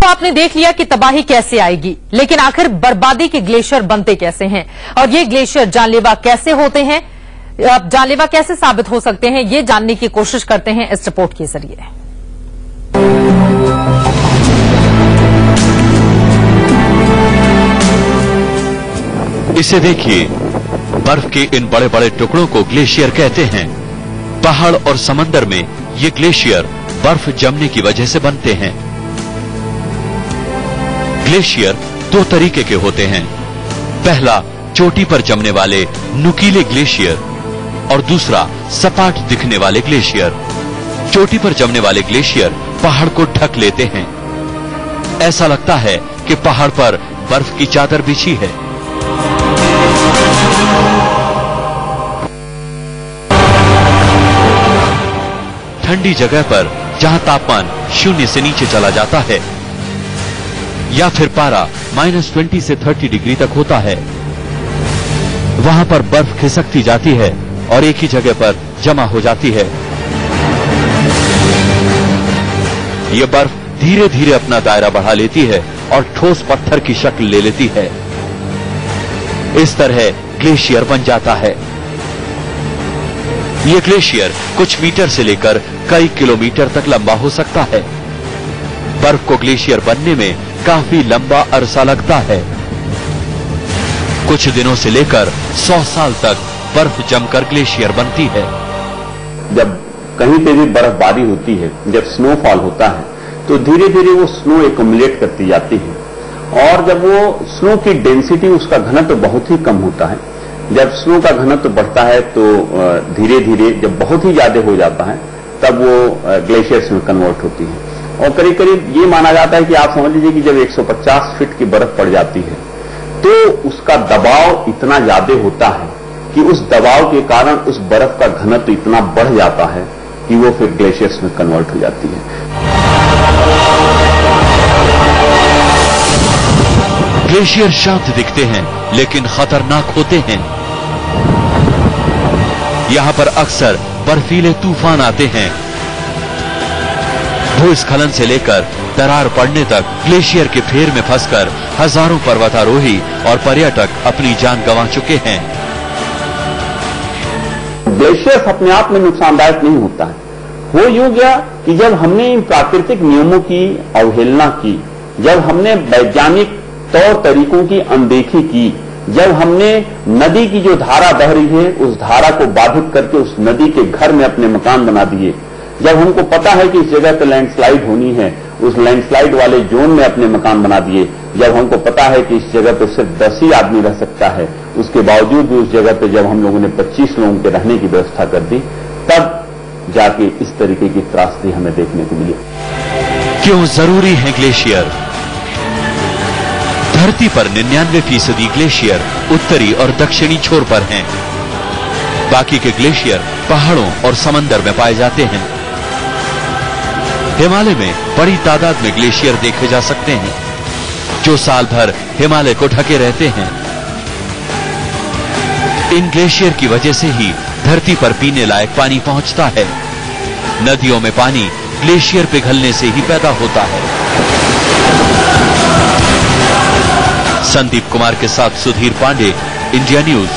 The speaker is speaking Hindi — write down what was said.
तो आपने देख लिया कि तबाही कैसे आएगी, लेकिन आखिर बर्बादी के ग्लेशियर बनते कैसे हैं और ये ग्लेशियर जानलेवा कैसे होते हैं, जानलेवा कैसे साबित हो सकते हैं, ये जानने की कोशिश करते हैं इस रिपोर्ट के जरिए। इसे देखिए, बर्फ के इन बड़े बड़े टुकड़ों को ग्लेशियर कहते हैं। पहाड़ और समंदर में ये ग्लेशियर बर्फ जमने की वजह से बनते हैं। ग्लेशियर दो तरीके के होते हैं। पहला चोटी पर जमने वाले नुकीले ग्लेशियर और दूसरा सपाट दिखने वाले ग्लेशियर। चोटी पर जमने वाले ग्लेशियर पहाड़ को ढक लेते हैं। ऐसा लगता है कि पहाड़ पर बर्फ की चादर बिछी है। ठंडी जगह पर जहां तापमान 0 से नीचे चला जाता है या फिर पारा -20 से 30 डिग्री तक होता है, वहां पर बर्फ खिसकती जाती है और एक ही जगह पर जमा हो जाती है। यह बर्फ धीरे धीरे अपना दायरा बढ़ा लेती है और ठोस पत्थर की शक्ल ले लेती है। इस तरह ग्लेशियर बन जाता है। यह ग्लेशियर कुछ मीटर से लेकर कई किलोमीटर तक लंबा हो सकता है। बर्फ को ग्लेशियर बनने में काफी लंबा अरसा लगता है। कुछ दिनों से लेकर 100 साल तक बर्फ जमकर ग्लेशियर बनती है। जब कहीं पे भी बर्फबारी होती है, जब स्नोफॉल होता है, तो धीरे धीरे वो स्नो एक्युमुलेट करती जाती है और जब वो स्नो की डेंसिटी, उसका घनत्व बहुत ही कम होता है। जब स्नो का घनत्व बढ़ता है तो धीरे धीरे जब बहुत ही ज्यादा हो जाता है तब वो ग्लेशियर्स में कन्वर्ट होती है। और करीब करीब ये माना जाता है कि आप समझ लीजिए कि जब 150 फीट की बर्फ पड़ जाती है तो उसका दबाव इतना ज्यादा होता है कि उस दबाव के कारण उस बर्फ का घनत्व इतना बढ़ जाता है कि वो फिर ग्लेशियर्स में कन्वर्ट हो जाती है। ग्लेशियर शांत दिखते हैं लेकिन खतरनाक होते हैं। यहां पर अक्सर बर्फीले तूफान आते हैं। भूस्खलन से लेकर दरार पड़ने तक ग्लेशियर के फेर में फंसकर हजारों पर्वतारोही और पर्यटक अपनी जान गंवा चुके हैं। ग्लेशियर्स अपने आप में नुकसानदायक नहीं होता है। हो यूं गया कि जब हमने इन प्राकृतिक नियमों की अवहेलना की, जब हमने वैज्ञानिक तौर तरीकों की अनदेखी की, जब हमने नदी की जो धारा बह रही है उस धारा को बाधित करके उस नदी के घर में अपने मकान बना दिए, जब हमको पता है कि इस जगह पर लैंडस्लाइड होनी है, उस लैंडस्लाइड वाले जोन में अपने मकान बना दिए, जब हमको पता है कि इस जगह पर सिर्फ 10 ही आदमी रह सकता है, उसके बावजूद भी उस जगह पर जब हम लोगों ने 25 लोगों के रहने की व्यवस्था कर दी, तब जाके इस तरीके की त्रासदी हमें देखने को मिली। क्यों जरूरी है ग्लेशियर? धरती पर 99% ग्लेशियर उत्तरी और दक्षिणी छोर पर हैं। बाकी के ग्लेशियर पहाड़ों और समंदर में पाए जाते हैं। हिमालय में बड़ी तादाद में ग्लेशियर देखे जा सकते हैं जो साल भर हिमालय को ढके रहते हैं। इन ग्लेशियर की वजह से ही धरती पर पीने लायक पानी पहुंचता है। नदियों में पानी ग्लेशियर पिघलने से ही पैदा होता है। संदीप कुमार के साथ सुधीर पांडे, इंडिया न्यूज।